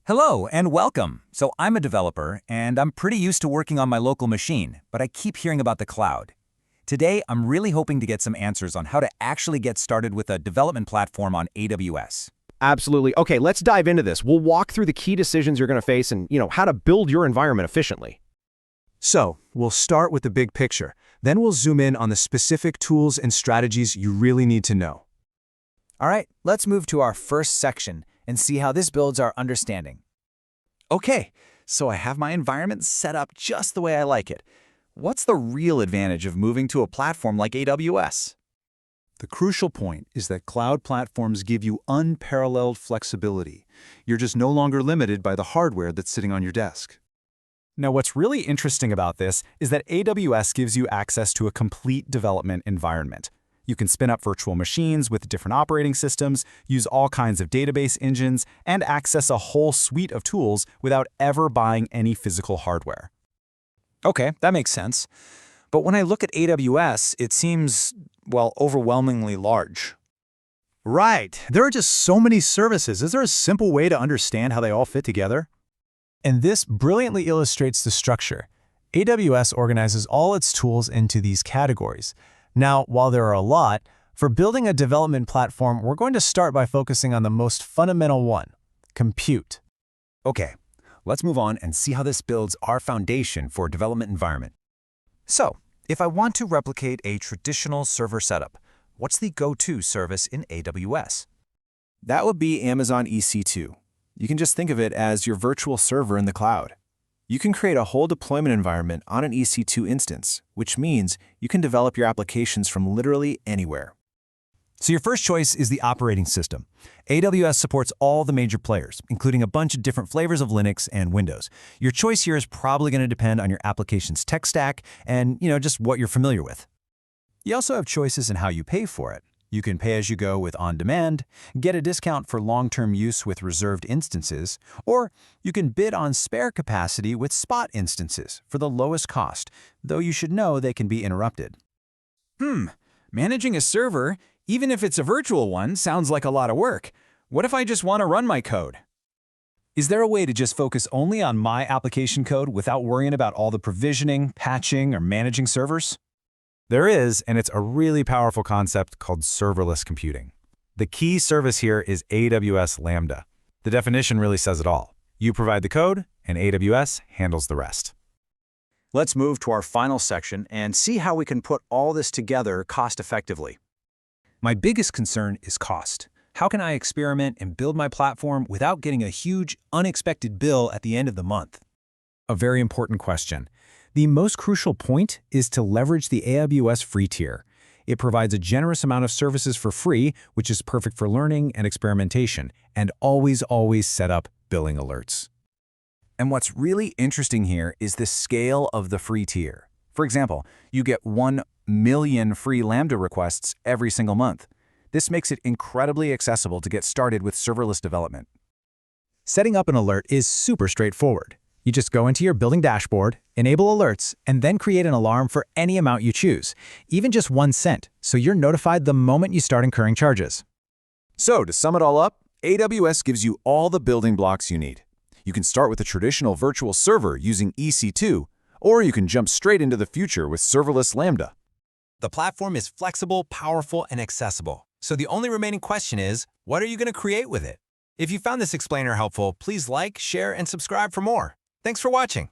Hello and welcome. So I'm a developer and I'm pretty used to working on my local machine, but I keep hearing about the cloud. Today, I'm really hoping to get some answers on how to actually get started with a development platform on AWS. Absolutely. Okay, let's dive into this. We'll walk through the key decisions you're going to face and, how to build your environment efficiently. So, we'll start with the big picture. Then we'll zoom in on the specific tools and strategies you really need to know. All right, let's move to our first section and see how this builds our understanding. Okay, so I have my environment set up just the way I like it. What's the real advantage of moving to a platform like AWS? The crucial point is that cloud platforms give you unparalleled flexibility. You're just no longer limited by the hardware that's sitting on your desk. Now, what's really interesting about this is that AWS gives you access to a complete development environment. You can spin up virtual machines with different operating systems, use all kinds of database engines, and access a whole suite of tools without ever buying any physical hardware. Okay, that makes sense. But when I look at AWS, it seems, well, overwhelmingly large. Right. There are just so many services. Is there a simple way to understand how they all fit together? And this brilliantly illustrates the structure. AWS organizes all its tools into these categories. Now, while there are a lot, for building a development platform, we're going to start by focusing on the most fundamental one, compute. Okay, let's move on and see how this builds our foundation for a development environment. So, if I want to replicate a traditional server setup, what's the go-to service in AWS? That would be Amazon EC2. You can just think of it as your virtual server in the cloud. You can create a whole deployment environment on an EC2 instance, which means you can develop your applications from literally anywhere. So your first choice is the operating system. AWS supports all the major players, including a bunch of different flavors of Linux and Windows. Your choice here is probably going to depend on your application's tech stack and, just what you're familiar with. You also have choices in how you pay for it. You can pay as you go with on-demand, get a discount for long-term use with reserved instances, or you can bid on spare capacity with spot instances for the lowest cost, though you should know they can be interrupted. Managing a server, even if it's a virtual one, sounds like a lot of work. What if I just want to run my code? Is there a way to just focus only on my application code without worrying about all the provisioning, patching, or managing servers? There is, and it's a really powerful concept called serverless computing. The key service here is AWS Lambda. The definition really says it all. You provide the code, and AWS handles the rest. Let's move to our final section and see how we can put all this together cost-effectively. My biggest concern is cost. How can I experiment and build my platform without getting a huge, unexpected bill at the end of the month? A very important question. The most crucial point is to leverage the AWS free tier. It provides a generous amount of services for free, which is perfect for learning and experimentation, and always set up billing alerts. And what's really interesting here is the scale of the free tier. For example, you get 1 million free Lambda requests every single month. This makes it incredibly accessible to get started with serverless development. Setting up an alert is super straightforward. You just go into your building dashboard, enable alerts, and then create an alarm for any amount you choose, even just 1 cent, so you're notified the moment you start incurring charges. So, to sum it all up, AWS gives you all the building blocks you need. You can start with a traditional virtual server using EC2, or you can jump straight into the future with serverless Lambda. The platform is flexible, powerful, and accessible. So the only remaining question is, what are you going to create with it? If you found this explainer helpful, please like, share, and subscribe for more. Thanks for watching.